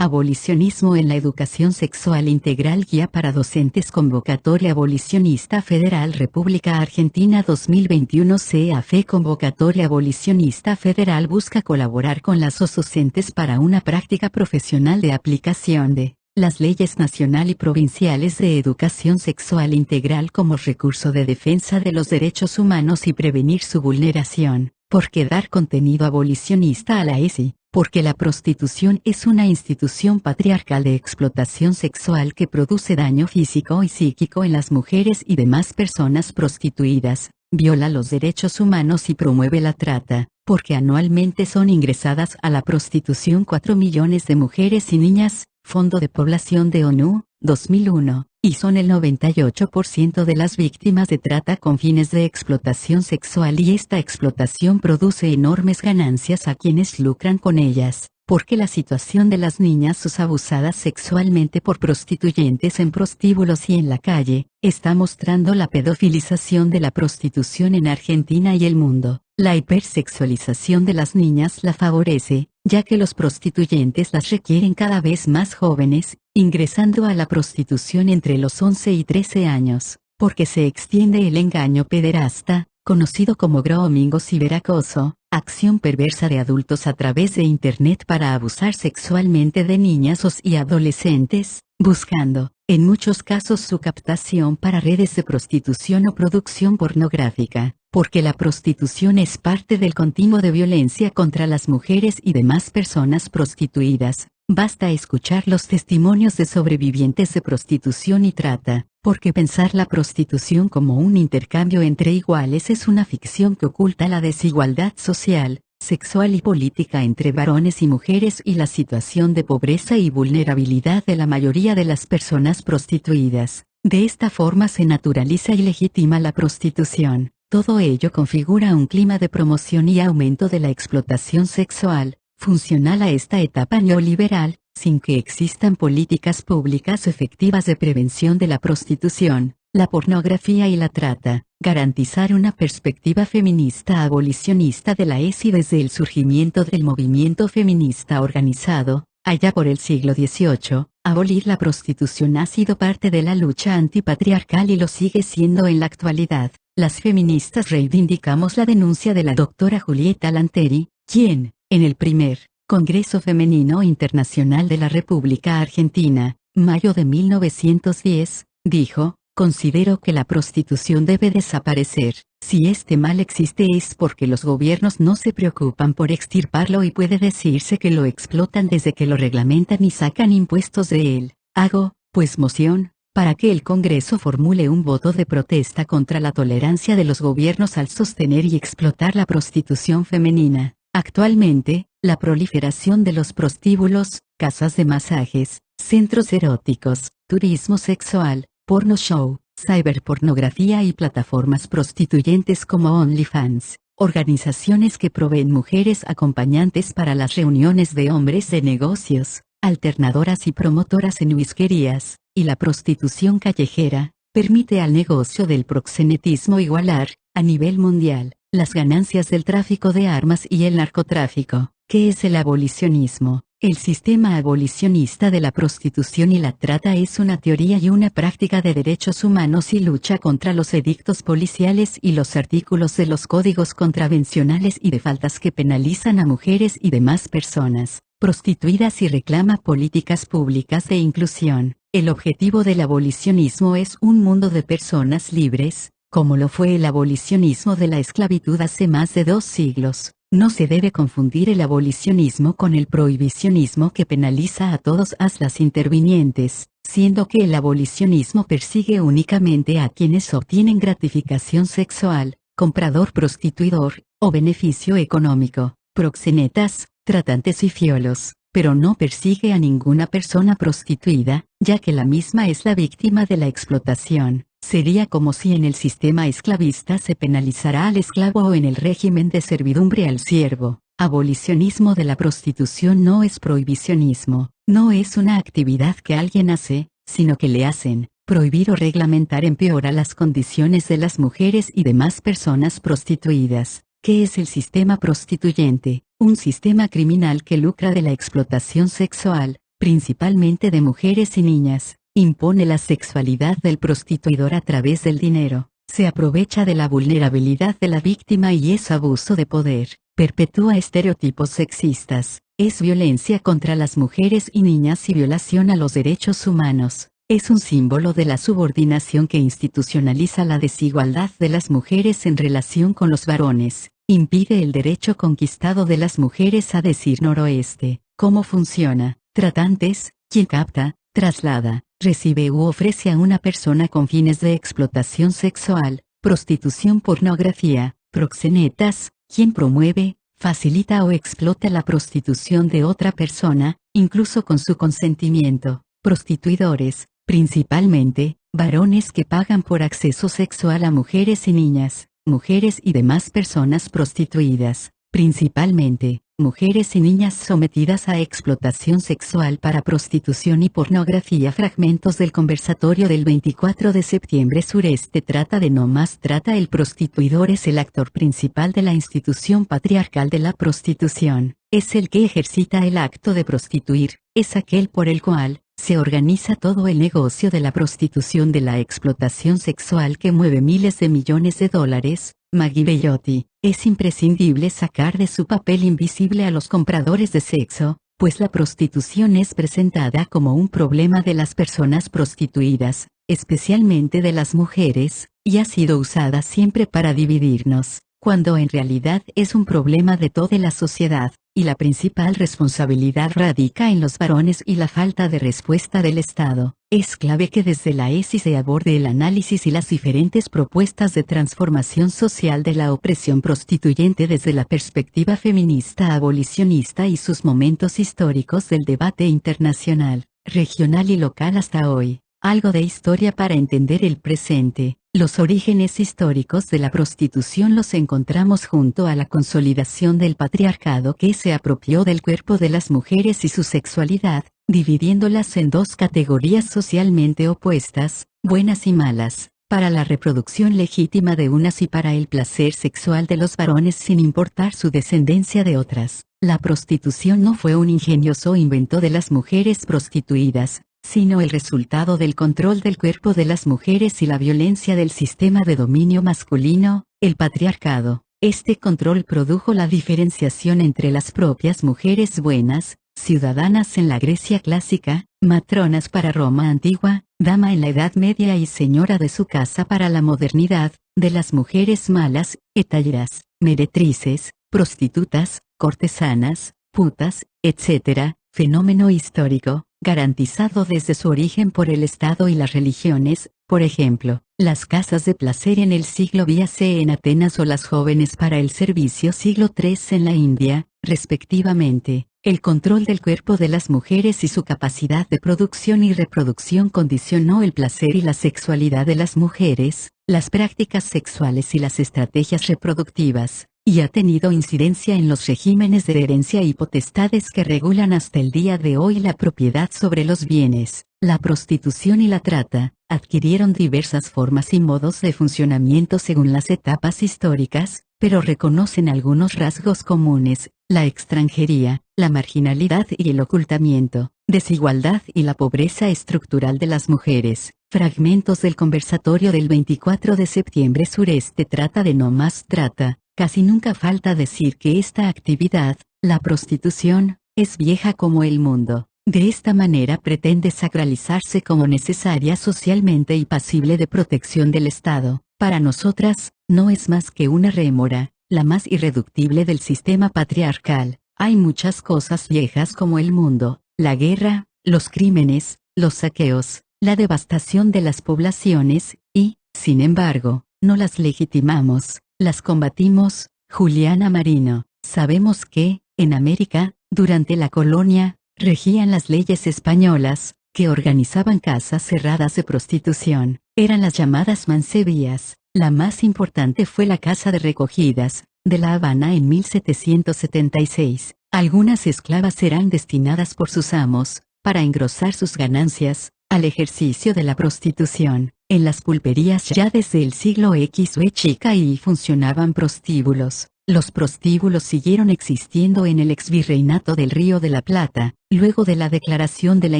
Abolicionismo en la educación sexual integral, guía para docentes, convocatoria abolicionista federal, República Argentina 2021. CAFE, convocatoria abolicionista federal, busca colaborar con las docentes para una práctica profesional de aplicación de las leyes nacional y provinciales de educación sexual integral como recurso de defensa de los derechos humanos y prevenir su vulneración. Porque dar contenido abolicionista a la ESI, porque la prostitución es una institución patriarcal de explotación sexual que produce daño físico y psíquico en las mujeres y demás personas prostituidas, viola los derechos humanos y promueve la trata, porque anualmente son ingresadas a la prostitución 4 millones de mujeres y niñas, Fondo de Población de ONU, 2001, y son el 98% de las víctimas de trata con fines de explotación sexual, y esta explotación produce enormes ganancias a quienes lucran con ellas, porque la situación de las niñas abusadas sexualmente por prostituyentes en prostíbulos y en la calle, está mostrando la pedofilización de la prostitución en Argentina y el mundo. La hipersexualización de las niñas la favorece, ya que los prostituyentes las requieren cada vez más jóvenes, ingresando a la prostitución entre los 11 y 13 años, porque se extiende el engaño pederasta, conocido como grooming o ciberacoso, acción perversa de adultos a través de Internet para abusar sexualmente de niñas y adolescentes, buscando, en muchos casos, su captación para redes de prostitución o producción pornográfica, porque la prostitución es parte del continuo de violencia contra las mujeres y demás personas prostituidas. Basta escuchar los testimonios de sobrevivientes de prostitución y trata, porque pensar la prostitución como un intercambio entre iguales es una ficción que oculta la desigualdad social, sexual y política entre varones y mujeres y la situación de pobreza y vulnerabilidad de la mayoría de las personas prostituidas. De esta forma se naturaliza y legitima la prostitución. Todo ello configura un clima de promoción y aumento de la explotación sexual, funcional a esta etapa neoliberal, sin que existan políticas públicas efectivas de prevención de la prostitución, la pornografía y la trata. Garantizar una perspectiva feminista abolicionista de la ESI desde el surgimiento del movimiento feminista organizado, allá por el siglo XVIII, abolir la prostitución ha sido parte de la lucha antipatriarcal y lo sigue siendo en la actualidad. Las feministas reivindicamos la denuncia de la doctora Julieta Lanteri, quien, en el primer Congreso Femenino Internacional de la República Argentina, mayo de 1910, dijo: "Considero que la prostitución debe desaparecer. Si este mal existe es porque los gobiernos no se preocupan por extirparlo y puede decirse que lo explotan desde que lo reglamentan y sacan impuestos de él. Hago, pues, moción para que el Congreso formule un voto de protesta contra la tolerancia de los gobiernos al sostener y explotar la prostitución femenina. Actualmente, la proliferación de los prostíbulos, casas de masajes, centros eróticos, turismo sexual, porno show, ciberpornografía y plataformas prostituyentes como OnlyFans, organizaciones que proveen mujeres acompañantes para las reuniones de hombres de negocios, alternadoras y promotoras en whiskerías, y la prostitución callejera, permite al negocio del proxenetismo igualar, a nivel mundial, las ganancias del tráfico de armas y el narcotráfico. ¿Qué es el abolicionismo? El sistema abolicionista de la prostitución y la trata es una teoría y una práctica de derechos humanos y lucha contra los edictos policiales y los artículos de los códigos contravencionales y de faltas que penalizan a mujeres y demás personas prostituidas y reclama políticas públicas de inclusión. El objetivo del abolicionismo es un mundo de personas libres, como lo fue el abolicionismo de la esclavitud hace más de 2 siglos. No se debe confundir el abolicionismo con el prohibicionismo que penaliza a todas las intervinientes, siendo que el abolicionismo persigue únicamente a quienes obtienen gratificación sexual, comprador prostituidor, o beneficio económico, proxenetas, tratantes y fiolos, pero no persigue a ninguna persona prostituida, ya que la misma es la víctima de la explotación. Sería como si en el sistema esclavista se penalizara al esclavo o en el régimen de servidumbre al siervo. Abolicionismo de la prostitución no es prohibicionismo, no es una actividad que alguien hace, sino que le hacen. Prohibir o reglamentar empeora las condiciones de las mujeres y demás personas prostituidas. ¿Qué es el sistema prostituyente? Un sistema criminal que lucra de la explotación sexual, principalmente de mujeres y niñas, impone la sexualidad del prostituidor a través del dinero, se aprovecha de la vulnerabilidad de la víctima y es abuso de poder, perpetúa estereotipos sexistas, es violencia contra las mujeres y niñas y violación a los derechos humanos. Es un símbolo de la subordinación que institucionaliza la desigualdad de las mujeres en relación con los varones. Impide el derecho conquistado de las mujeres a decir noroeste. ¿Cómo funciona? Tratantes, quien capta, traslada, recibe u ofrece a una persona con fines de explotación sexual, prostitución, pornografía. Proxenetas, quien promueve, facilita o explota la prostitución de otra persona, incluso con su consentimiento. Prostituidores, principalmente, varones que pagan por acceso sexual a mujeres y niñas, mujeres y demás personas prostituidas, principalmente, mujeres y niñas sometidas a explotación sexual para prostitución y pornografía. Fragmentos del conversatorio del 24 de septiembre sureste. Trata de no más trata. El prostituidor es el actor principal de la institución patriarcal de la prostitución, es el que ejercita el acto de prostituir, es aquel por el cual se organiza todo el negocio de la prostitución, de la explotación sexual que mueve miles de millones de dólares. Maggie Bellotti, es imprescindible sacar de su papel invisible a los compradores de sexo, pues la prostitución es presentada como un problema de las personas prostituidas, especialmente de las mujeres, y ha sido usada siempre para dividirnos, cuando en realidad es un problema de toda la sociedad, y la principal responsabilidad radica en los varones y la falta de respuesta del Estado. Es clave que desde la ESI se aborde el análisis y las diferentes propuestas de transformación social de la opresión prostituyente desde la perspectiva feminista abolicionista y sus momentos históricos del debate internacional, regional y local hasta hoy. Algo de historia para entender el presente. Los orígenes históricos de la prostitución los encontramos junto a la consolidación del patriarcado que se apropió del cuerpo de las mujeres y su sexualidad, dividiéndolas en dos categorías socialmente opuestas, buenas y malas, para la reproducción legítima de unas y para el placer sexual de los varones sin importar su descendencia de otras. La prostitución no fue un ingenioso invento de las mujeres prostituidas, sino el resultado del control del cuerpo de las mujeres y la violencia del sistema de dominio masculino, el patriarcado. Este control produjo la diferenciación entre las propias mujeres buenas, ciudadanas en la Grecia clásica, matronas para Roma antigua, dama en la Edad Media y señora de su casa para la modernidad, de las mujeres malas, etalleras, meretrices, prostitutas, cortesanas, putas, etc., fenómeno histórico, garantizado desde su origen por el Estado y las religiones, por ejemplo, las casas de placer en el siglo VIC en Atenas o las jóvenes para el servicio siglo III en la India, respectivamente. El control del cuerpo de las mujeres y su capacidad de producción y reproducción condicionó el placer y la sexualidad de las mujeres, las prácticas sexuales y las estrategias reproductivas, y ha tenido incidencia en los regímenes de herencia y potestades que regulan hasta el día de hoy la propiedad sobre los bienes. La prostitución y la trata adquirieron diversas formas y modos de funcionamiento según las etapas históricas, pero reconocen algunos rasgos comunes: la extranjería, la marginalidad y el ocultamiento, desigualdad y la pobreza estructural de las mujeres. Fragmentos del conversatorio del 24 de septiembre sureste. Trata de no más trata. Casi nunca falta decir que esta actividad, la prostitución, es vieja como el mundo. De esta manera pretende sacralizarse como necesaria socialmente y pasible de protección del Estado. Para nosotras, no es más que una rémora, la más irreductible del sistema patriarcal. Hay muchas cosas viejas como el mundo, la guerra, los crímenes, los saqueos, la devastación de las poblaciones, y, sin embargo, no las legitimamos, las combatimos. Juliana Marino. Sabemos que, en América, durante la colonia, regían las leyes españolas, que organizaban casas cerradas de prostitución. Eran las llamadas mancebías. La más importante fue la Casa de Recogidas, de La Habana en 1776. Algunas esclavas eran destinadas por sus amos, para engrosar sus ganancias, al ejercicio de la prostitución. En las pulperías ya desde el siglo X o chica y funcionaban prostíbulos. Los prostíbulos siguieron existiendo en el exvirreinato del Río de la Plata, luego de la declaración de la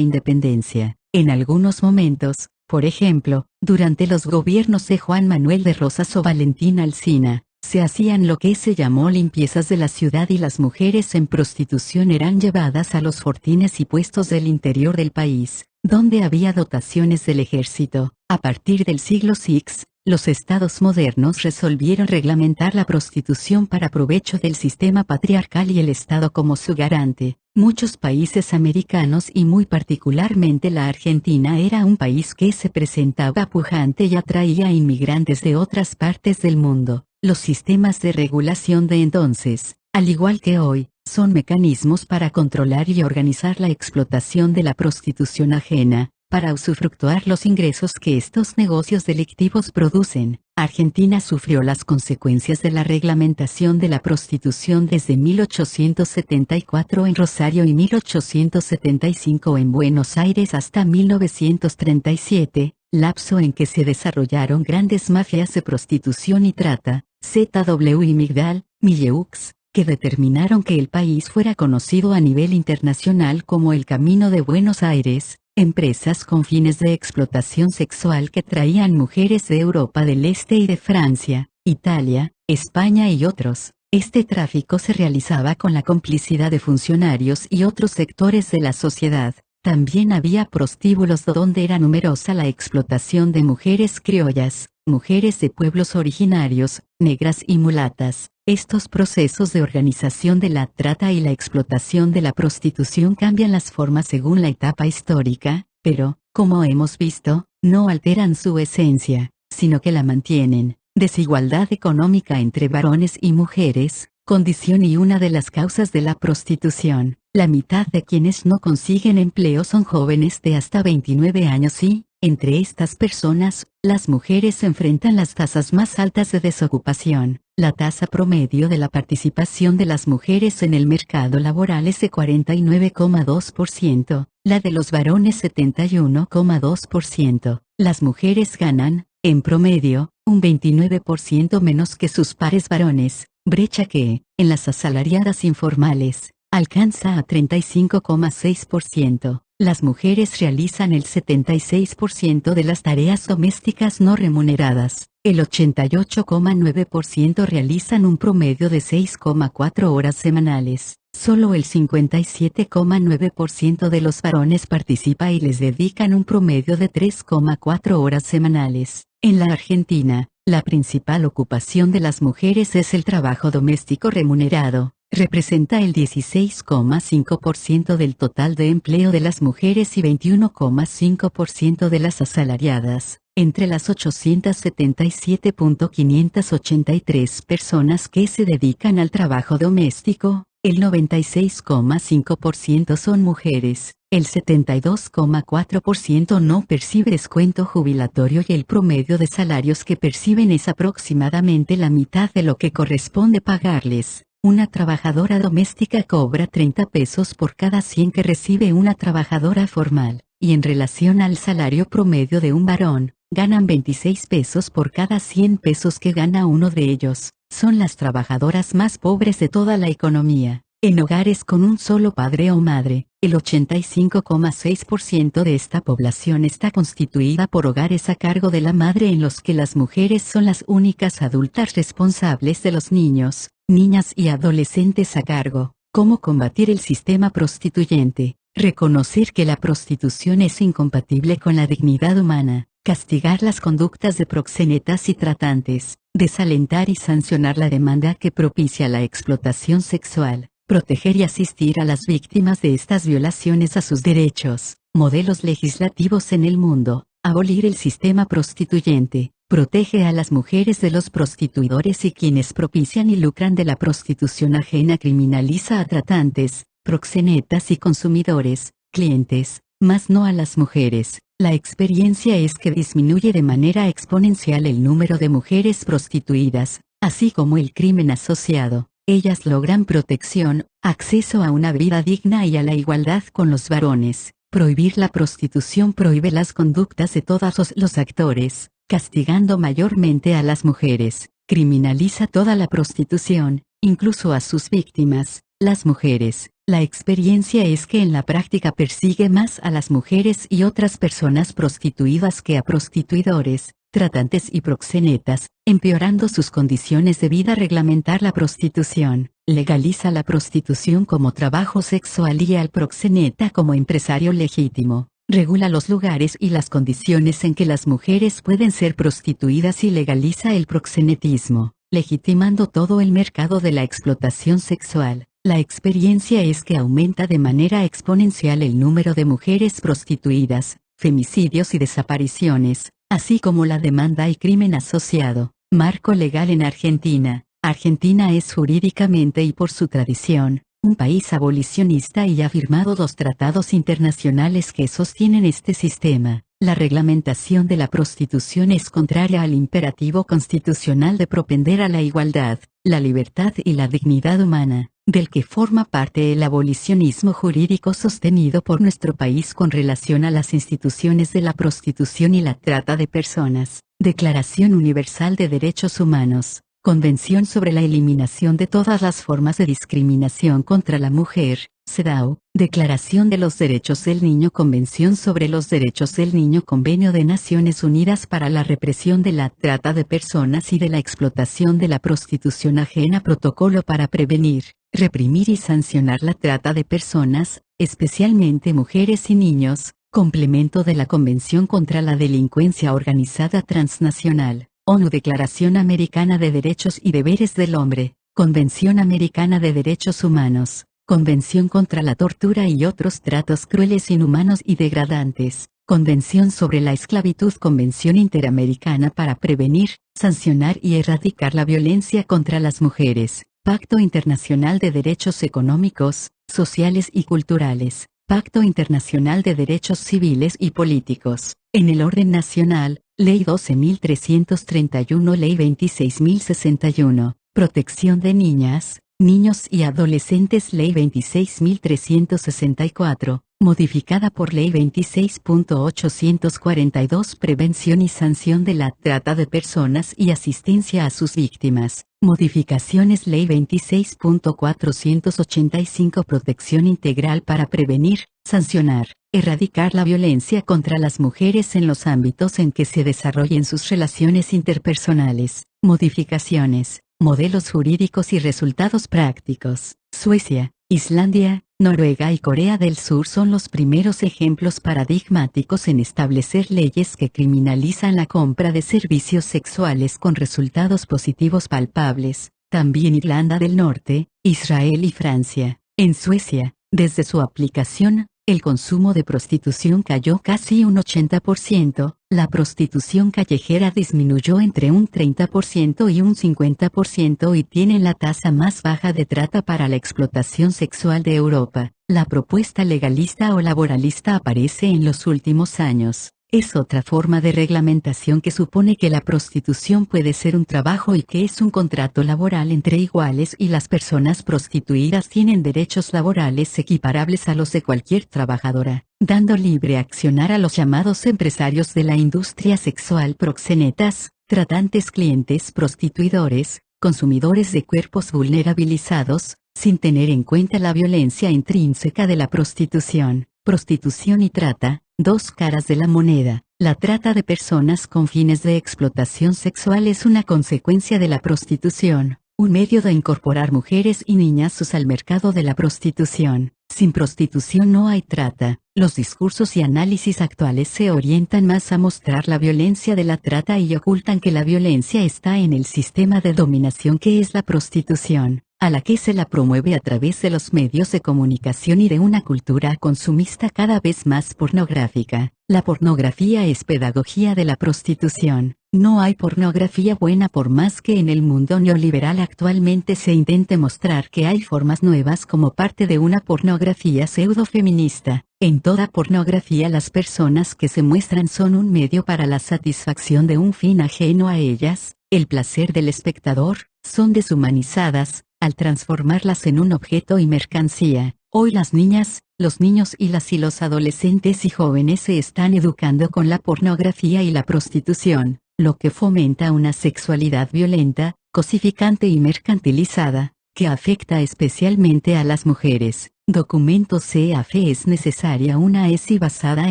independencia. En algunos momentos, por ejemplo, durante los gobiernos de Juan Manuel de Rosas o Valentín Alsina, se hacían lo que se llamó limpiezas de la ciudad y las mujeres en prostitución eran llevadas a los fortines y puestos del interior del país, donde había dotaciones del ejército. A partir del siglo VI, los estados modernos resolvieron reglamentar la prostitución para provecho del sistema patriarcal y el Estado como su garante. Muchos países americanos y muy particularmente la Argentina era un país que se presentaba pujante y atraía a inmigrantes de otras partes del mundo. Los sistemas de regulación de entonces, al igual que hoy, son mecanismos para controlar y organizar la explotación de la prostitución ajena, para usufructuar los ingresos que estos negocios delictivos producen. Argentina sufrió las consecuencias de la reglamentación de la prostitución desde 1874 en Rosario y 1875 en Buenos Aires hasta 1937, lapso en que se desarrollaron grandes mafias de prostitución y trata, ZW y Migdal, Milleux, que determinaron que el país fuera conocido a nivel internacional como el Camino de Buenos Aires. Empresas con fines de explotación sexual que traían mujeres de Europa del Este y de Francia, Italia, España y otros. Este tráfico se realizaba con la complicidad de funcionarios y otros sectores de la sociedad. También había prostíbulos donde era numerosa la explotación de mujeres criollas, mujeres de pueblos originarios, negras y mulatas. Estos procesos de organización de la trata y la explotación de la prostitución cambian las formas según la etapa histórica, pero, como hemos visto, no alteran su esencia, sino que la mantienen. Desigualdad económica entre varones y mujeres, condición y una de las causas de la prostitución. La mitad de quienes no consiguen empleo son jóvenes de hasta 29 años y, entre estas personas, las mujeres enfrentan las tasas más altas de desocupación. La tasa promedio de la participación de las mujeres en el mercado laboral es de 49,2%, la de los varones 71,2%. Las mujeres ganan, en promedio, un 29% menos que sus pares varones, brecha que, en las asalariadas informales, alcanza a 35,6%. Las mujeres realizan el 76% de las tareas domésticas no remuneradas. El 88,9% realizan un promedio de 6,4 horas semanales. Solo el 57,9% de los varones participa y les dedican un promedio de 3,4 horas semanales. En la Argentina, la principal ocupación de las mujeres es el trabajo doméstico remunerado. Representa el 16,5% del total de empleo de las mujeres y 21,5% de las asalariadas. Entre las 877.583 personas que se dedican al trabajo doméstico, el 96,5% son mujeres, el 72,4% no percibe descuento jubilatorio y el promedio de salarios que perciben es aproximadamente la mitad de lo que corresponde pagarles. Una trabajadora doméstica cobra 30 pesos por cada 100 que recibe una trabajadora formal, y en relación al salario promedio de un varón, ganan 26 pesos por cada 100 pesos que gana uno de ellos. Son las trabajadoras más pobres de toda la economía. En hogares con un solo padre o madre, el 85,6% de esta población está constituida por hogares a cargo de la madre en los que las mujeres son las únicas adultas responsables de los niños, niñas y adolescentes a cargo. ¿Cómo combatir el sistema prostituyente? Reconocer que la prostitución es incompatible con la dignidad humana. Castigar las conductas de proxenetas y tratantes. Desalentar y sancionar la demanda que propicia la explotación sexual. Proteger y asistir a las víctimas de estas violaciones a sus derechos. Modelos legislativos en el mundo. Abolir el sistema prostituyente. Protege a las mujeres de los prostituidores y quienes propician y lucran de la prostitución ajena. Criminaliza a tratantes, proxenetas y consumidores, clientes, mas no a las mujeres. La experiencia es que disminuye de manera exponencial el número de mujeres prostituidas, así como el crimen asociado. Ellas logran protección, acceso a una vida digna y a la igualdad con los varones. Prohibir la prostitución prohíbe las conductas de todos los actores, castigando mayormente a las mujeres. Criminaliza toda la prostitución, incluso a sus víctimas, las mujeres. La experiencia es que en la práctica persigue más a las mujeres y otras personas prostituidas que a prostituidores, tratantes y proxenetas, empeorando sus condiciones de vida. Reglamentar la prostitución. Legaliza la prostitución como trabajo sexual y al proxeneta como empresario legítimo. Regula los lugares y las condiciones en que las mujeres pueden ser prostituidas y legaliza el proxenetismo, legitimando todo el mercado de la explotación sexual. La experiencia es que aumenta de manera exponencial el número de mujeres prostituidas, femicidios y desapariciones, así como la demanda y crimen asociado. Marco legal en Argentina. Argentina es jurídicamente y por su tradición, un país abolicionista y ha firmado los tratados internacionales que sostienen este sistema. La reglamentación de la prostitución es contraria al imperativo constitucional de propender a la igualdad, la libertad y la dignidad humana, del que forma parte el abolicionismo jurídico sostenido por nuestro país con relación a las instituciones de la prostitución y la trata de personas. Declaración Universal de Derechos Humanos. Convención sobre la eliminación de todas las formas de discriminación contra la mujer, CEDAW. Declaración de los Derechos del Niño. Convención sobre los Derechos del Niño. Convenio de Naciones Unidas para la represión de la trata de personas y de la explotación de la prostitución ajena. Protocolo para prevenir, reprimir y sancionar la trata de personas, especialmente mujeres y niños. Complemento de la Convención contra la Delincuencia Organizada Transnacional. ONU. Declaración Americana de Derechos y Deberes del Hombre. Convención Americana de Derechos Humanos. Convención contra la tortura y otros tratos crueles, inhumanos y degradantes. Convención sobre la esclavitud. Convención Interamericana para prevenir, sancionar y erradicar la violencia contra las mujeres. Pacto Internacional de Derechos Económicos, Sociales y Culturales. Pacto Internacional de Derechos Civiles y Políticos. En el orden nacional, Ley 12.331, Ley 26.061, Protección de niñas, niños y adolescentes, Ley 26.364, modificada por Ley 26.842, Prevención y sanción de la trata de personas y asistencia a sus víctimas. Modificaciones Ley 26.485, Protección integral para prevenir, sancionar, erradicar la violencia contra las mujeres en los ámbitos en que se desarrollen sus relaciones interpersonales. Modificaciones, modelos jurídicos y resultados prácticos. Suecia, Islandia, Noruega y Corea del Sur son los primeros ejemplos paradigmáticos en establecer leyes que criminalizan la compra de servicios sexuales con resultados positivos palpables. También Irlanda del Norte, Israel y Francia. En Suecia, desde su aplicación, el consumo de prostitución cayó casi un 80%, la prostitución callejera disminuyó entre un 30% y un 50% y tiene la tasa más baja de trata para la explotación sexual de Europa. La propuesta legalista o laboralista aparece en los últimos años. Es otra forma de reglamentación que supone que la prostitución puede ser un trabajo y que es un contrato laboral entre iguales y las personas prostituidas tienen derechos laborales equiparables a los de cualquier trabajadora, dando libre accionar a los llamados empresarios de la industria sexual, proxenetas, tratantes, clientes, prostituidores, consumidores de cuerpos vulnerabilizados, sin tener en cuenta la violencia intrínseca de la prostitución. Prostitución y trata, dos caras de la moneda. La trata de personas con fines de explotación sexual es una consecuencia de la prostitución, un medio de incorporar mujeres y niñas al mercado de la prostitución. Sin prostitución no hay trata. Los discursos y análisis actuales se orientan más a mostrar la violencia de la trata y ocultan que la violencia está en el sistema de dominación que es la prostitución, a la que se la promueve a través de los medios de comunicación y de una cultura consumista cada vez más pornográfica. La pornografía es pedagogía de la prostitución. No hay pornografía buena por más que en el mundo neoliberal actualmente se intente mostrar que hay formas nuevas como parte de una pornografía pseudo-feminista. En toda pornografía las personas que se muestran son un medio para la satisfacción de un fin ajeno a ellas, el placer del espectador, son deshumanizadas, al transformarlas en un objeto y mercancía. Hoy las niñas, los niños y los adolescentes y jóvenes se están educando con la pornografía y la prostitución, lo que fomenta una sexualidad violenta, cosificante y mercantilizada. que afecta especialmente a las mujeres. Documento CAF es necesaria una ESI basada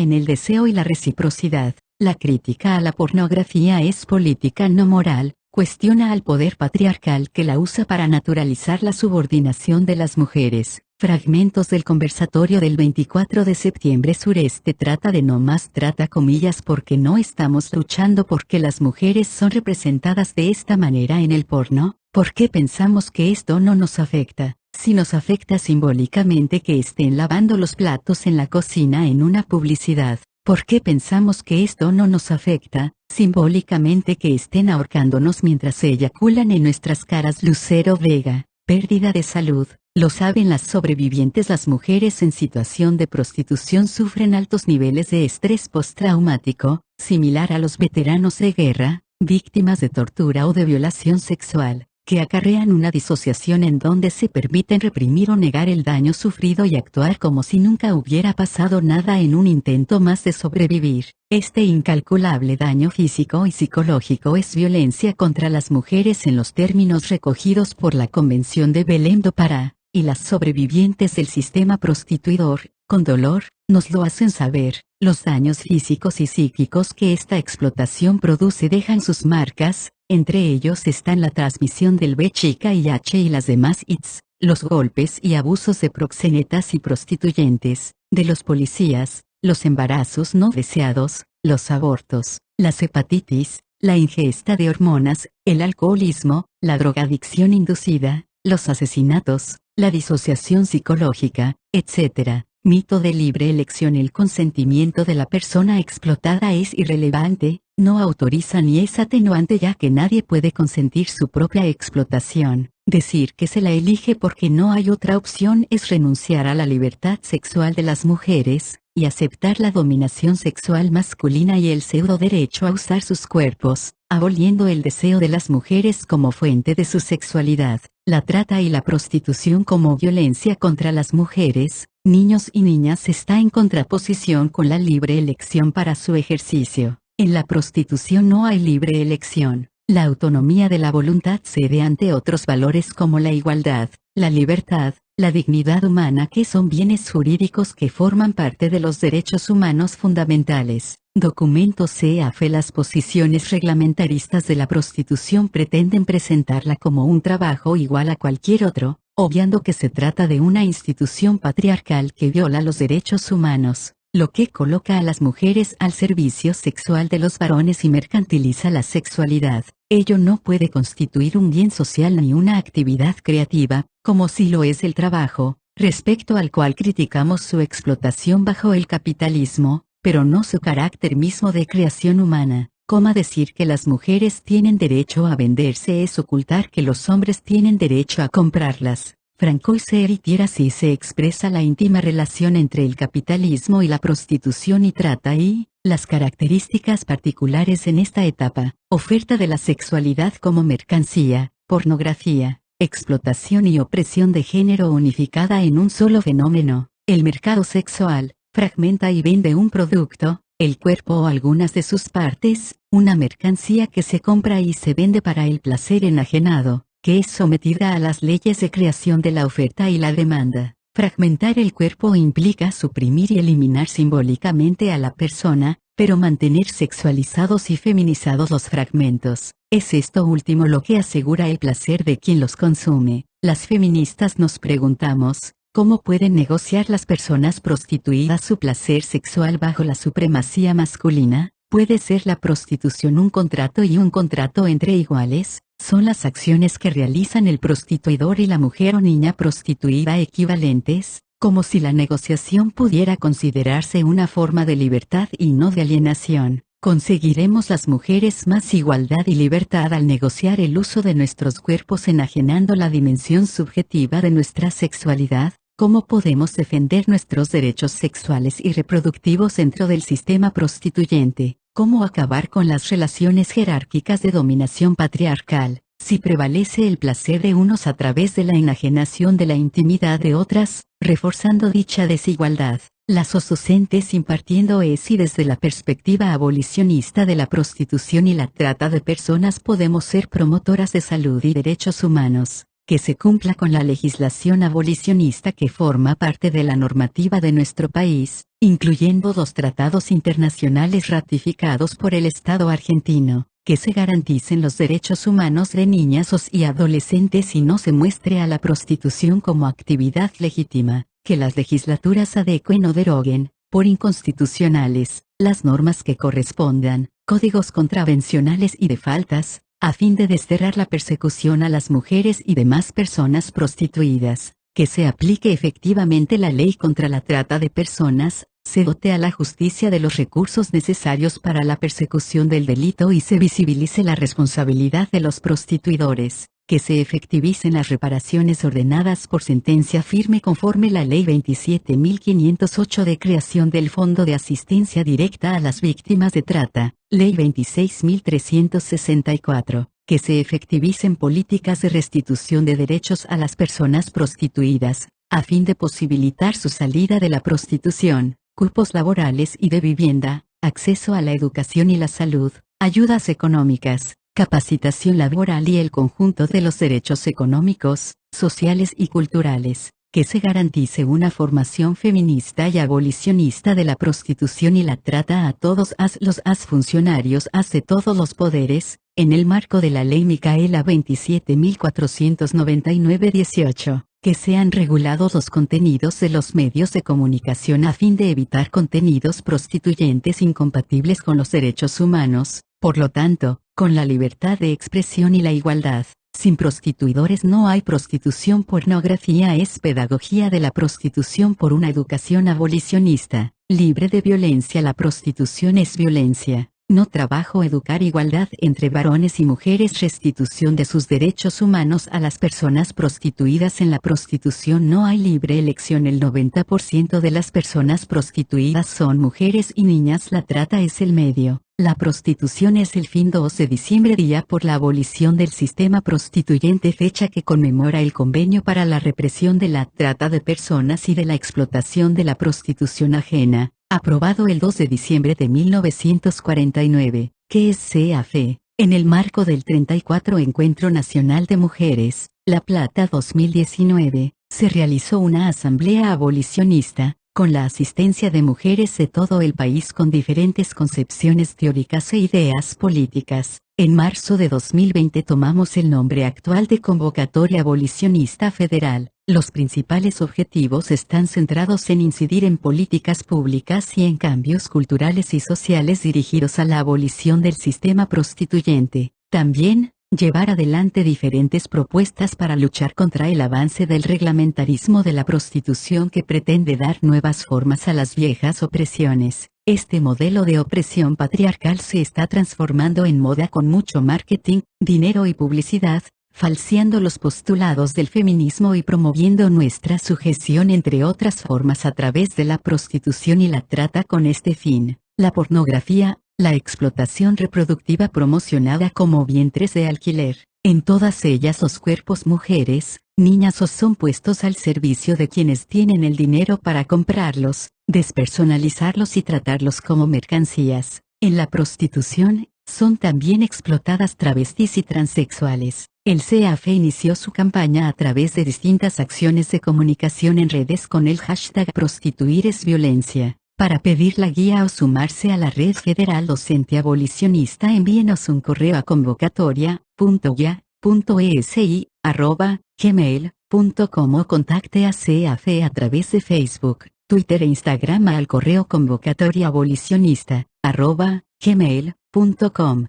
en el deseo y la reciprocidad. La crítica a la pornografía es política no moral, cuestiona al poder patriarcal que la usa para naturalizar la subordinación de las mujeres. Fragmentos del conversatorio del 24 de septiembre sureste trata de no más trata comillas porque no estamos luchando porque las mujeres son representadas de esta manera en el porno, porque pensamos que esto no nos afecta. Si nos afecta simbólicamente que estén lavando los platos en la cocina en una publicidad, ¿por qué pensamos que esto no nos afecta, simbólicamente que estén ahorcándonos mientras eyaculan en nuestras caras? Lucero Vega, pérdida de salud. Lo saben las sobrevivientes. Las mujeres en situación de prostitución sufren altos niveles de estrés postraumático, similar a los veteranos de guerra, víctimas de tortura o de violación sexual, que acarrean una disociación en donde se permiten reprimir o negar el daño sufrido y actuar como si nunca hubiera pasado nada en un intento más de sobrevivir. Este incalculable daño físico y psicológico es violencia contra las mujeres en los términos recogidos por la Convención de Belém do Pará, y las sobrevivientes del sistema prostituidor, con dolor, nos lo hacen saber. Los daños físicos y psíquicos que esta explotación produce dejan sus marcas, entre ellos están la transmisión del VIH y las demás ITS, los golpes y abusos de proxenetas y prostituyentes, de los policías, los embarazos no deseados, los abortos, las hepatitis, la ingesta de hormonas, el alcoholismo, la drogadicción inducida, los asesinatos, la disociación psicológica, etc. Mito de libre elección. El consentimiento de la persona explotada es irrelevante, no autoriza ni es atenuante ya que nadie puede consentir su propia explotación. Decir que se la elige porque no hay otra opción es renunciar a la libertad sexual de las mujeres, y aceptar la dominación sexual masculina y el pseudo derecho a usar sus cuerpos, aboliendo el deseo de las mujeres como fuente de su sexualidad. La trata y la prostitución como violencia contra las mujeres, niños y niñas está en contraposición con la libre elección para su ejercicio. En la prostitución no hay libre elección. La autonomía de la voluntad cede ante otros valores como la igualdad, la libertad, la dignidad humana, que son bienes jurídicos que forman parte de los derechos humanos fundamentales. Documento CAF. Las posiciones reglamentaristas de la prostitución pretenden presentarla como un trabajo igual a cualquier otro, obviando que se trata de una institución patriarcal que viola los derechos humanos, lo que coloca a las mujeres al servicio sexual de los varones y mercantiliza la sexualidad. Ello no puede constituir un bien social ni una actividad creativa, como si lo es el trabajo, respecto al cual criticamos su explotación bajo el capitalismo, pero no su carácter mismo de creación humana. Decir que las mujeres tienen derecho a venderse es ocultar que los hombres tienen derecho a comprarlas. Francois Heritier. Así se expresa la íntima relación entre el capitalismo y la prostitución y trata y las características particulares en esta etapa: oferta de la sexualidad como mercancía, pornografía, explotación y opresión de género unificada en un solo fenómeno. El mercado sexual fragmenta y vende un producto, el cuerpo o algunas de sus partes, una mercancía que se compra y se vende para el placer enajenado, que es sometida a las leyes de creación de la oferta y la demanda. Fragmentar el cuerpo implica suprimir y eliminar simbólicamente a la persona, pero mantener sexualizados y feminizados los fragmentos. Es esto último lo que asegura el placer de quien los consume. Las feministas nos preguntamos, ¿cómo pueden negociar las personas prostituidas su placer sexual bajo la supremacía masculina? ¿Puede ser la prostitución un contrato y un contrato entre iguales? ¿Son las acciones que realizan el prostituidor y la mujer o niña prostituida equivalentes? Como si la negociación pudiera considerarse una forma de libertad y no de alienación. ¿Conseguiremos las mujeres más igualdad y libertad al negociar el uso de nuestros cuerpos enajenando la dimensión subjetiva de nuestra sexualidad? ¿Cómo podemos defender nuestros derechos sexuales y reproductivos dentro del sistema prostituyente? ¿Cómo acabar con las relaciones jerárquicas de dominación patriarcal, si prevalece el placer de unos a través de la enajenación de la intimidad de otras, reforzando dicha desigualdad? Las docentes impartiendo ESI desde la perspectiva abolicionista de la prostitución y la trata de personas podemos ser promotoras de salud y derechos humanos. que se cumpla con la legislación abolicionista que forma parte de la normativa de nuestro país, incluyendo los tratados internacionales ratificados por el Estado argentino, que se garanticen los derechos humanos de niñas y adolescentes y no se muestre a la prostitución como actividad legítima, que las legislaturas adecuen o deroguen, por inconstitucionales, las normas que correspondan, códigos contravencionales y de faltas, a fin de desterrar la persecución a las mujeres y demás personas prostituidas, que se aplique efectivamente la ley contra la trata de personas, se dote a la justicia de los recursos necesarios para la persecución del delito y se visibilice la responsabilidad de los prostituidores, que se efectivicen las reparaciones ordenadas por sentencia firme conforme la Ley 27.508 de creación del Fondo de Asistencia Directa a las Víctimas de Trata, Ley 26.364, que se efectivicen políticas de restitución de derechos a las personas prostituidas, a fin de posibilitar su salida de la prostitución, cupos laborales y de vivienda, acceso a la educación y la salud, ayudas económicas, capacitación laboral y el conjunto de los derechos económicos, sociales y culturales, que se garantice una formación feminista y abolicionista de la prostitución y la trata a todos los funcionarios de todos los poderes, en el marco de la Ley Micaela 27.499-18, que sean regulados los contenidos de los medios de comunicación a fin de evitar contenidos prostituyentes incompatibles con los derechos humanos, por lo tanto, con la libertad de expresión y la igualdad. Sin prostituidores no hay prostitución. Pornografía es pedagogía de la prostitución por una educación abolicionista, libre de violencia. La prostitución es violencia, no trabajo. Educar igualdad entre varones y mujeres. Restitución de sus derechos humanos a las personas prostituidas. En la prostitución no hay libre elección. El 90% de las personas prostituidas son mujeres y niñas. La trata es el medio. La prostitución es el fin. 2 de diciembre, día por la abolición del sistema prostituyente, fecha que conmemora el Convenio para la Represión de la Trata de Personas y de la Explotación de la Prostitución Ajena, aprobado el 2 de diciembre de 1949, que es CAF, en el marco del 34 Encuentro Nacional de Mujeres, La Plata 2019, se realizó una asamblea abolicionista, con la asistencia de mujeres de todo el país con diferentes concepciones teóricas e ideas políticas. En marzo de 2020 tomamos el nombre actual de Convocatoria Abolicionista Federal. Los principales objetivos están centrados en incidir en políticas públicas y en cambios culturales y sociales dirigidos a la abolición del sistema prostituyente. También, llevar adelante diferentes propuestas para luchar contra el avance del reglamentarismo de la prostitución que pretende dar nuevas formas a las viejas opresiones. Este modelo de opresión patriarcal se está transformando en moda con mucho marketing, dinero y publicidad, falseando los postulados del feminismo y promoviendo nuestra sujeción entre otras formas a través de la prostitución y la trata con este fin. La pornografía, la explotación reproductiva promocionada como vientres de alquiler. En todas ellas los cuerpos mujeres, niñas son puestos al servicio de quienes tienen el dinero para comprarlos, despersonalizarlos y tratarlos como mercancías. En la prostitución, son también explotadas travestis y transexuales. El CAF inició su campaña a través de distintas acciones de comunicación en redes con el hashtag Prostituir es Violencia. Para pedir la guía o sumarse a la Red Federal Docente Abolicionista, envíenos un correo a convocatoria.ya.esi@gmail.com o contacte a CAF a través de Facebook, Twitter e Instagram al correo convocatoriaabolicionista@gmail.com.